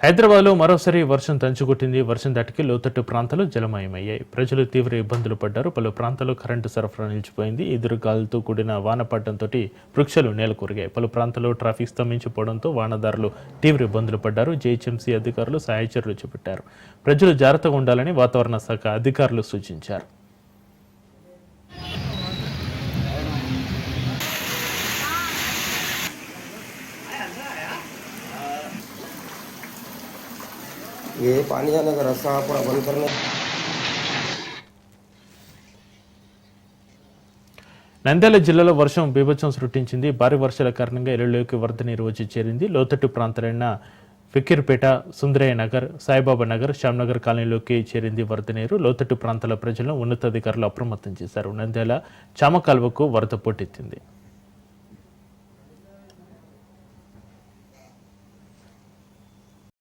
హైదరాబాద్లో మరోసారి వర్షం దంచుకొట్టింది. వర్షం దాటికి లోతట్టు ప్రాంతాలు జలమయమయ్యాయి. ప్రజలు తీవ్ర ఇబ్బందులు పడ్డారు. పలు ప్రాంతాల్లో కరెంటు సరఫరా నిలిచిపోయింది. ఎదురుగాలులతో కూడిన వాన పడడంతో వృక్షాలు నేలకొరిగాయి. పలు ప్రాంతాల్లో ట్రాఫిక్ స్తంభించిపోవడంతో వాహనదారులు తీవ్ర ఇబ్బందులు పడ్డారు. జీహెచ్ఎంసీ అధికారులు సహాయ చర్యలు చేపట్టారు. ప్రజలు జాగ్రత్తగా ఉండాలని వాతావరణ శాఖ అధికారులు సూచించారు. ये पानी जाने का रास्ता पूरा बंद करना। నంద్యాల జిల్లాలో వర్షం బీభత్సం సృష్టించింది. భారీ వర్షాల కారణంగా ఇళ్లలోకి వరద నీరు వచ్చి చేరింది. లోతట్టు ప్రాంతాలైన ఫకీర్పేట, సుందరయ్య నగర్, సాయిబాబా నగర్, శ్యామ్నగర్ కాలనీలోకి చేరింది వరద నీరు. లోతట్టు ప్రాంతాల ప్రజలను ఉన్నతాధికారులు అప్రమత్తం చేశారు. నంద్యాల చామకాల్వకు వరద పోటెత్తింది.